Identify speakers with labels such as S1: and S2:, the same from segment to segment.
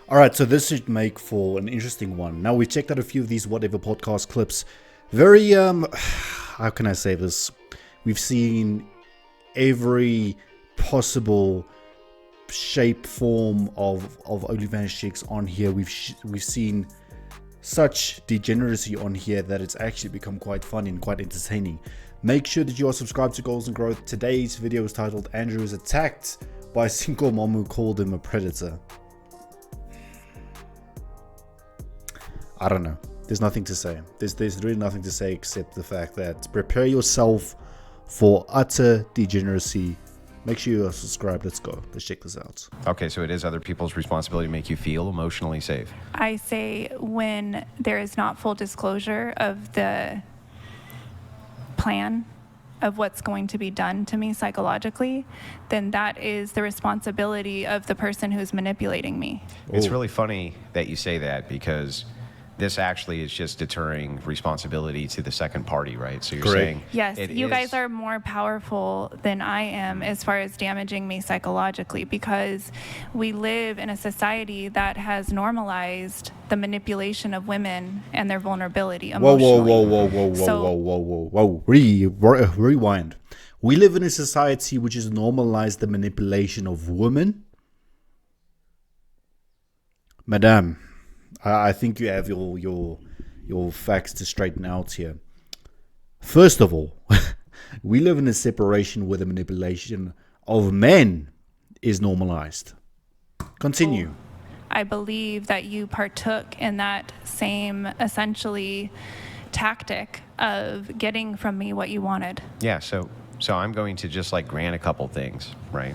S1: All right, so this should make for an interesting one. Now, we checked out a few of these whatever podcast clips. Very, how can I say this? We've seen every possible shape, form of OnlyFans chicks on here. We've seen such degeneracy on here that it's actually become quite fun and quite entertaining. Make sure that you are subscribed to Goals and Growth. Today's video is titled Andrew is attacked by a single mom who called him a predator. I don't know. There's nothing to say. There's really nothing to say except the fact that prepare yourself for utter degeneracy. Make sure you are subscribed. Let's go. Let's check this out.
S2: Okay, so it is other people's responsibility to make you feel emotionally safe.
S3: I say when there is not full disclosure of the plan of what's going to be done to me psychologically, then that is the responsibility of the person who's manipulating me.
S2: It's really funny that you say that because this actually is just deterring responsibility to the second party, right? So you're saying...
S3: Yes, you guys are more powerful than I am as far as damaging me psychologically, because we live in a society that has normalized the manipulation of women and their vulnerability emotionally.
S1: Whoa. Rewind. We live in a society which has normalized the manipulation of women. Madame, I think you have your facts to straighten out here. First of all, we live in a separation where the manipulation of men is normalized. Continue.
S3: I believe that you partook in that same, essentially, tactic of getting from me what you wanted.
S2: Yeah, so I'm going to just like grant a couple things, right?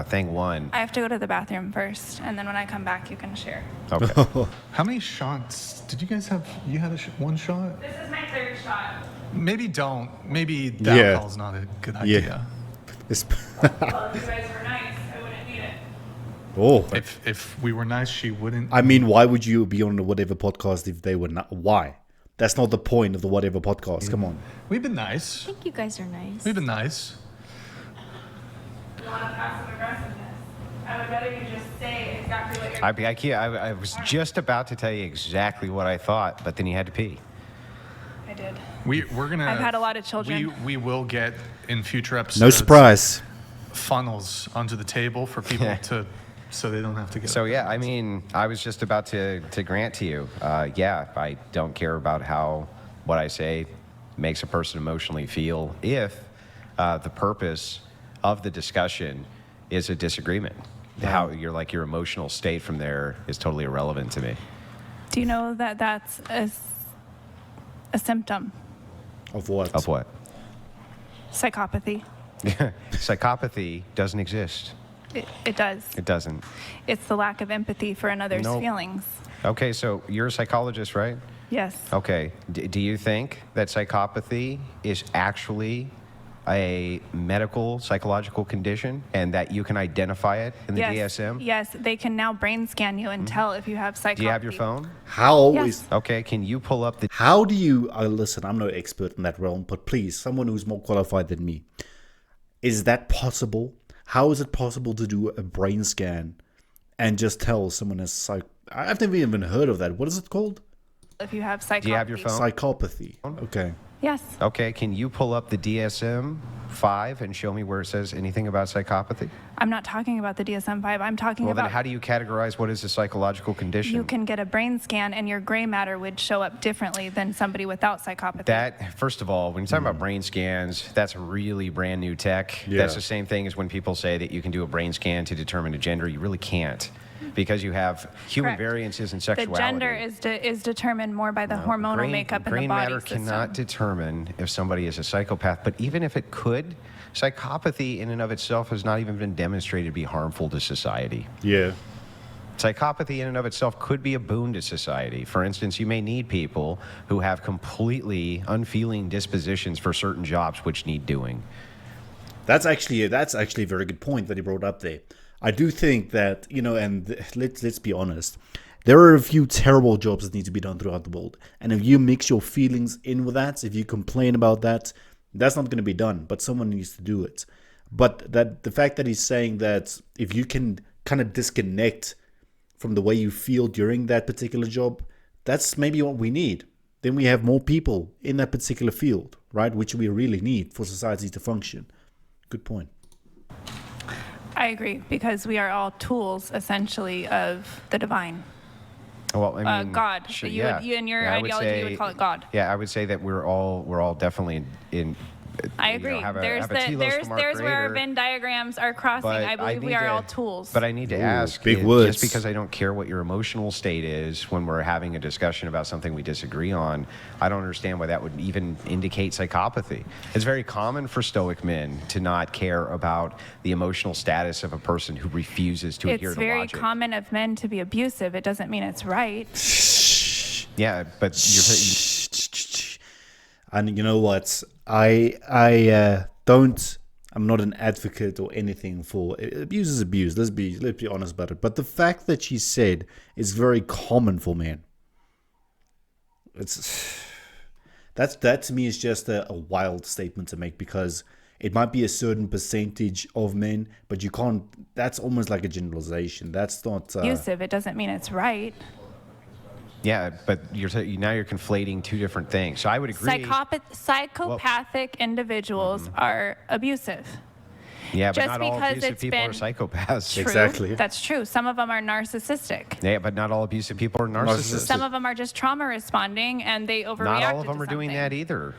S2: Thing one.
S3: I have to go to the bathroom first, and then when I come back, you can share.
S2: Okay.
S4: How many shots did you guys have? You had one shot?
S3: This is my third shot.
S4: Maybe don't. Maybe the alcohol's not a good idea.
S1: Yeah.
S3: Well, if you guys were nice, I wouldn't need it.
S1: Oh.
S4: If we were nice, she wouldn't.
S1: I mean, why would you be on the whatever podcast if they were not? Why? That's not the point of the whatever podcast. Come on.
S4: We've been nice.
S5: I think you guys are nice.
S4: We've been nice.
S3: You want passive aggressiveness. I would rather you just say exactly what you're
S2: I was just about to tell you exactly what I thought, but then you had to pee.
S3: I did.
S4: We're gonna.
S3: I've had a lot of children.
S4: We will get in future episodes.
S1: No surprise.
S4: Funnels onto the table for people so they don't have to get.
S2: So yeah, I mean, I was just about to grant to you. I don't care about how what I say makes a person emotionally feel if the purpose of the discussion is a disagreement. How your emotional state from there is totally irrelevant to me.
S3: Do you know that that's a symptom?
S1: Of what?
S2: Of what?
S3: Psychopathy.
S2: Psychopathy doesn't exist.
S3: It does.
S2: It doesn't.
S3: It's the lack of empathy for another's
S2: Nope.
S3: feelings.
S2: Okay, so you're a psychologist, right?
S3: Yes.
S2: Okay. Do you think that psychopathy is actually a medical psychological condition and that you can identify it in the DSM?
S3: Yes, they can now brain scan you and tell if you have psychopathy.
S2: Do you have your phone?
S1: How
S3: Yes.
S1: is?
S2: Okay, can you pull up the...
S1: How do you? Listen, I'm no expert in that realm, but please, someone who's more qualified than me. Is that possible? How is it possible to do a brain scan and just tell someone has I've never even heard of that. What is it called?
S3: If you have psychopathy.
S2: Do you have your phone?
S1: Psychopathy. Okay.
S3: Yes.
S2: Okay, can you pull up the DSM-5 and show me where it says anything about psychopathy?
S3: I'm not talking about the DSM-5. I'm talking
S2: Well,
S3: about...
S2: then how do you categorize what is a psychological condition?
S3: You can get a brain scan and your gray matter would show up differently than somebody without psychopathy.
S2: That, first of all, when you're talking about brain scans, that's really brand new tech.
S1: Yeah.
S2: That's the same thing as when people say that you can do a brain scan to determine a gender. You really can't, because you have human
S3: Correct.
S2: variances in
S3: The
S2: sexuality.
S3: gender is determined more by the hormonal makeup in the
S2: brain
S3: body
S2: matter
S3: system.
S2: cannot determine if somebody is a psychopath, but even if it could, psychopathy in and of itself has not even been demonstrated to be harmful to society.
S1: Yeah.
S2: Psychopathy in and of itself could be a boon to society. For instance, you may need people who have completely unfeeling dispositions for certain jobs which need doing.
S1: That's actually a very good point that he brought up there. I do think that, and let's be honest, there are a few terrible jobs that need to be done throughout the world. And if you mix your feelings in with that, if you complain about that, that's not going to be done, but someone needs to do it. But that the fact that he's saying that if you can kind of disconnect from the way you feel during that particular job, that's maybe what we need. Then we have more people in that particular field, right? Which we really need for society to function. Good point.
S3: I agree, because we are all tools, essentially, of the divine.
S2: Well, I mean,
S3: God.
S2: sure,
S3: You
S2: yeah.
S3: would, in your
S2: Yeah, I would
S3: ideology, you
S2: say-
S3: would call it God.
S2: Yeah, I would say that we're all definitely in.
S3: I agree.
S2: Have a
S3: there's
S2: telos from our
S3: there's where our
S2: creator.
S3: Venn diagrams are crossing.
S2: But
S3: I believe we
S2: need
S3: are
S2: to-
S3: all tools.
S2: But I need to ask,
S1: big
S2: just
S1: words.
S2: because I don't care what your emotional state is when we're having a discussion about something we disagree on, I don't understand why that would even indicate psychopathy. It's very common for stoic men to not care about the emotional status of a person who refuses to adhere
S3: It's
S2: to
S3: very
S2: logic.
S3: common of men to be abusive. It doesn't mean it's right.
S2: Yeah, but
S1: And you know what? I'm not an advocate or anything for abuse is abuse. Let's be honest about it. But the fact that she said is very common for men. That to me is just a wild statement to make, because it might be a certain percentage of men, but you can't. That's almost like a generalization. That's not
S3: Abusive. It doesn't mean it's right.
S2: yeah, but now you're conflating two different things. So I would agree.
S3: Psychopathic individuals are abusive.
S2: Yeah, but
S3: just
S2: not all
S3: because
S2: abusive
S3: it's
S2: people are
S3: been
S2: psychopaths.
S3: True.
S1: Exactly.
S3: That's true. Some of them are narcissistic.
S2: Yeah, but not all abusive people are narcissists.
S3: Some of them are just trauma responding and they overreact.
S2: Not all of them are doing that either.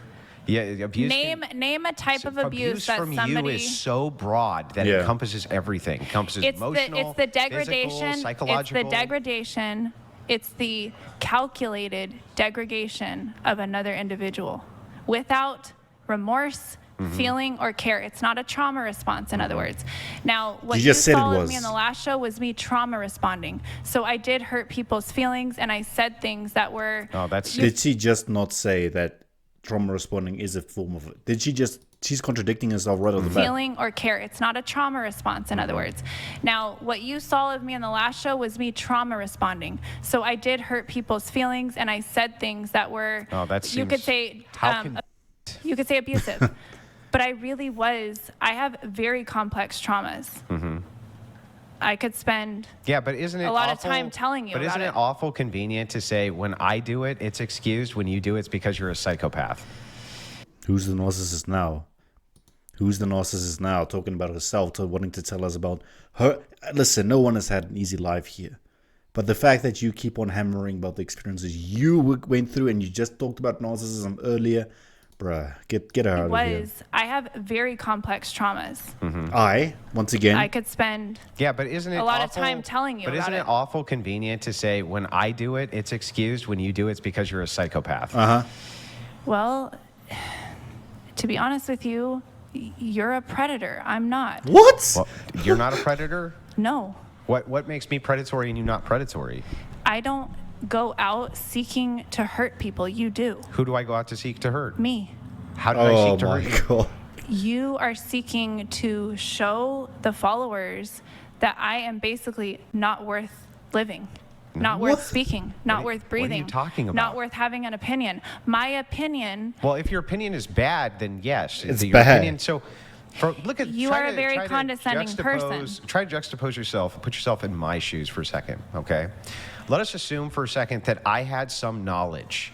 S2: Yeah, abuse.
S3: Name a type of abuse that
S2: from
S3: somebody.
S2: you is so broad that it encompasses everything. Encompasses emotional,
S3: it's the degradation.
S2: physical, psychological.
S3: It's the degradation. It's the calculated degradation of another individual without remorse, feeling, or care. It's not a trauma response, in other words. Now, what
S1: You
S3: you
S1: just said it
S3: saw of
S1: was.
S3: me in the last show was me trauma responding. So I did hurt people's feelings, and I said things that were.
S2: Oh, that's
S1: Did she just not say that trauma responding is a form of it? Did she just? She's contradicting herself right off the bat.
S3: Feeling or care. It's not a trauma response, in other words. Now, what you saw of me in the last show was me trauma responding. So I did hurt people's feelings, and I said things that were.
S2: Oh, that
S3: you could
S2: seems-
S3: say.
S2: How can-
S3: You could say abusive. But I really was. I have very complex traumas. I could spend.
S2: Yeah, but isn't it
S3: a lot of
S2: awful-
S3: time telling you
S2: But
S3: about
S2: isn't
S3: it.
S2: it awful convenient to say when I do it, it's excused. When you do it, it's because you're a psychopath.
S1: Who's the narcissist now? Who's the narcissist now? Talking about herself, wanting to tell us about her. Listen, no one has had an easy life here. But the fact that you keep on hammering about the experiences you went through, and you just talked about narcissism earlier, bruh, get her out of here.
S3: I have very complex traumas.
S1: Once again,
S3: I could spend.
S2: Yeah, but isn't it
S3: A lot of
S2: awful-
S3: time telling you
S2: But isn't
S3: about
S2: it
S3: it.
S2: awful convenient to say when I do it, it's excused. When you do it, it's because you're a psychopath.
S3: Well, to be honest with you, you're a predator. I'm not.
S1: what?
S2: Well, you're not a predator.
S3: No.
S2: What makes me predatory and you not predatory?
S3: I don't go out seeking to hurt people. You do.
S2: Who do I go out to seek to hurt?
S3: Me.
S2: How did I
S1: Oh
S2: seek to
S1: my
S2: hurt you?
S1: god!
S3: You are seeking to show the followers that I am basically not worth living, not worth speaking, not worth
S2: what are
S3: breathing.
S2: you talking about?
S3: Not worth having an opinion. My opinion.
S2: Well, if your opinion is bad, then yes,
S1: It's
S2: your
S1: bad.
S2: Opinion. So, look at
S3: You
S2: try
S3: are a
S2: to-
S3: very
S2: try to
S3: condescending person.
S2: Try to juxtapose yourself. Put yourself in my shoes for a second, okay? Let us assume for a second that I had some knowledge.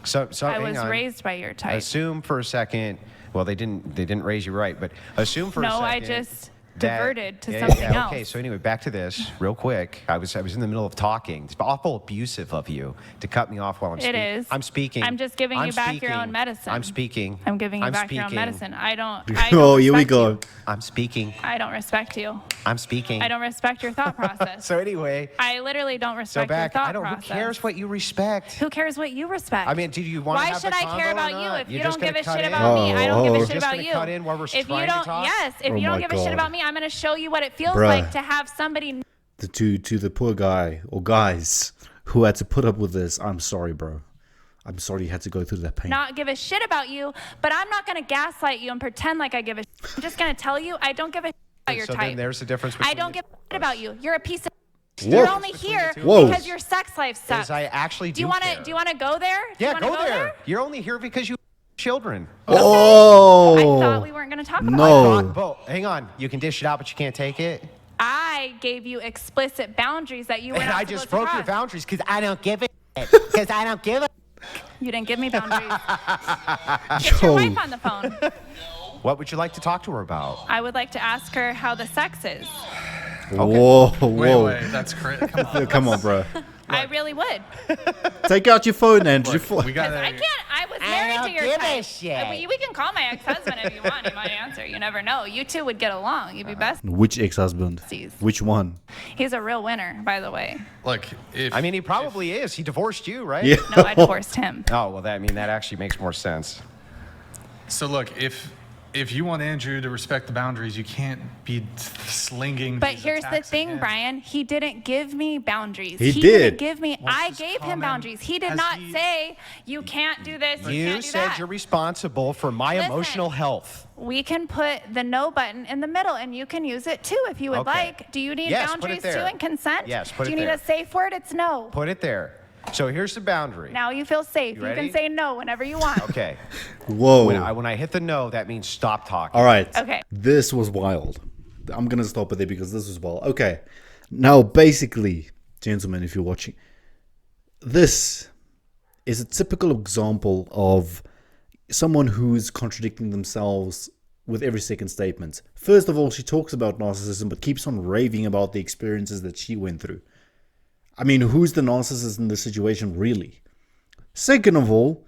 S2: So
S3: I
S2: hang
S3: was
S2: on.
S3: raised by your type.
S2: Assume for a second. Well, they didn't raise you right, but assume for a
S3: No,
S2: second.
S3: I just
S2: that-
S3: diverted to something else.
S2: Okay, so anyway, back to this real quick. I was in the middle of talking. It's awful abusive of you to cut me off while I'm
S3: It
S2: speaking.
S3: is.
S2: I'm speaking.
S3: I'm just giving you back your own medicine.
S2: I'm speaking.
S3: I'm giving you
S2: I'm
S3: back your own
S2: speaking.
S3: medicine. I don't
S1: Oh, here we
S3: respect
S1: go.
S3: you.
S2: I'm speaking.
S3: I don't respect you.
S2: I'm speaking.
S3: I don't respect your thought process.
S2: So anyway,
S3: I literally don't
S2: so
S3: respect
S2: back.
S3: your thought
S2: I don't.
S3: process.
S2: Who cares what you respect?
S3: Who cares what you respect?
S2: I mean, do you want to
S3: Why
S2: have
S3: should
S2: the
S3: I care
S2: combo or
S3: about you
S2: not?
S3: if
S2: You're
S3: you
S2: just
S3: don't give
S2: gonna
S3: a
S2: cut
S3: shit
S2: in?
S3: about me? I don't give
S1: Oh.
S3: a
S1: You're
S3: shit
S2: just
S3: about
S2: gonna
S3: you.
S2: cut in while we're
S3: If you
S2: trying to
S3: don't,
S2: talk?
S3: yes, if
S1: Oh
S3: you
S1: my
S3: don't give a shit
S1: God.
S3: about me, I'm going to show you what it feels
S1: Bruh.
S3: like to have somebody.
S1: To the poor guy or guys who had to put up with this, I'm sorry, bro. I'm sorry you had to go through that pain.
S3: Not give a shit about you, but I'm not going to gaslight you and pretend like I give a shit. I'm just going to tell you I don't give a shit about your
S2: So
S3: type.
S2: then there's the difference between
S3: I don't give a shit about you. You're a piece of.
S1: Whoa.
S3: You're only here
S1: Whoa.
S3: because your sex life sucks.
S2: Is I actually
S3: do you want to? Do you want to go there? Do you
S2: Yeah,
S3: wanna
S2: go there. You're only here because you children.
S1: Oh
S3: I thought we weren't going to talk about
S1: no!
S3: it.
S2: Bo, hang on. You can dish it out, but you can't take it.
S3: I gave you explicit boundaries that you were
S5: And
S3: not
S5: I just
S3: supposed to
S5: broke your
S3: cross.
S5: boundaries because I don't give a because I don't give a.
S3: You didn't give me boundaries. Get your wife on the phone.
S2: What would you like to talk to her about?
S3: I would like to ask her how the sex is.
S1: Whoa, whoa.
S4: Wait, that's crazy. Come on.
S1: Come on, bro.
S3: I really would.
S1: Take out your phone, Andrew.
S4: We
S3: Because
S4: gotta.
S3: I can't. I was
S5: I
S3: married
S5: don't
S3: to your
S5: give a
S3: type.
S5: shit.
S3: We can call my ex-husband if you want. He might answer. You never know. You two would get along. You'd be best.
S1: Which ex-husband? Which one?
S3: He's a real winner, by the way.
S4: Look, if
S2: I mean, he probably is. He divorced you, right?
S1: Yeah.
S3: No, I divorced him.
S2: Oh, well, that actually makes more sense.
S4: so, look, if you want Andrew to respect the boundaries, you can't be slinging.
S3: But
S4: these
S3: here's the
S4: attacks at
S3: thing,
S4: him.
S3: Brian. He didn't give me boundaries.
S1: He
S3: didn't
S1: did.
S3: give me.
S4: What's
S3: I
S4: this
S3: gave him
S4: comment?
S3: boundaries. He did
S4: Has
S3: not
S4: he-
S3: say you can't do this. You
S2: You
S3: can't do
S2: said
S3: that.
S2: you're responsible for my
S3: Listen.
S2: emotional health.
S3: We can put the no button in the middle, and you can use it too if you would
S2: Okay.
S3: like. Do you need
S2: Yes, put it
S3: boundaries
S2: there.
S3: too and consent?
S2: Yes, put
S3: Do
S2: it
S3: you need
S2: there.
S3: a safe word? It's no.
S2: Put it there. So here's the boundary.
S3: Now you feel safe.
S2: You
S3: You
S2: ready?
S3: can say no whenever you want.
S2: Okay.
S1: Whoa.
S2: When I hit the no, that means stop talking.
S1: All right.
S3: Okay.
S1: This was wild. I'm going to stop it there because this was wild. Okay. Now, basically, gentlemen, if you're watching, this is a typical example of someone who's contradicting themselves with every second statement. First of all, she talks about narcissism, but keeps on raving about the experiences that she went through. I mean, who's the narcissist in this situation, really? Second of all,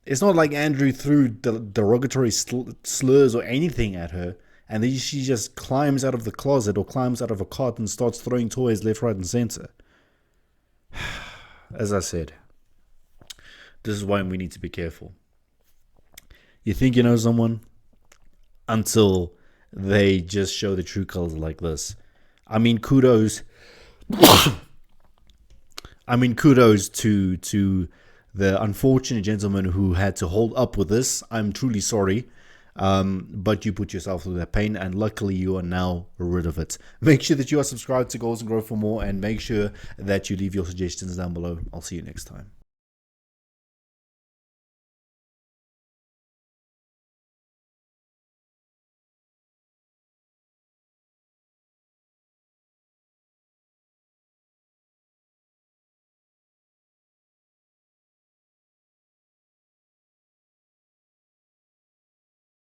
S1: it's not like Andrew threw derogatory slurs or anything at her, and then she just climbs out of the closet or climbs out of a cot and starts throwing toys left, right, and center. As I said, this is why we need to be careful. You think you know someone until they just show the true colors like this. I mean, kudos. Kudos to the unfortunate gentleman who had to hold up with this. I'm truly sorry. But you put yourself through that pain, and luckily you are now rid of it. Make sure that you are subscribed to Goals and Growth for more, and make sure that you leave your suggestions down below. I'll see you next time.